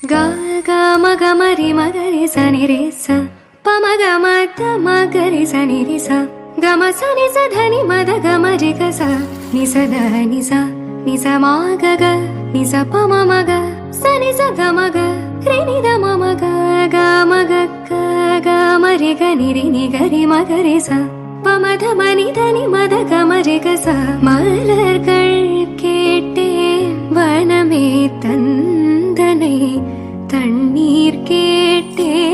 ga ga ma ga ma ri sa ni re sa pa ma ga ma da ma ga ri sa ni re sa ga ma sa ni sa dha ni ma da ga ma ri ga sa ni sa da ni sa ma ga ni sa pa ma ga sa ni sa ga ma ga re ni da ma ga ga ma ga ma ri ga ni ga ri ma ga re sa pa ma da ma ni da ni ma da ga ma ri ga sa மலர்கள் கேட்டேன் வனமே தந்தனை தண்ணீர் கேட்டேன்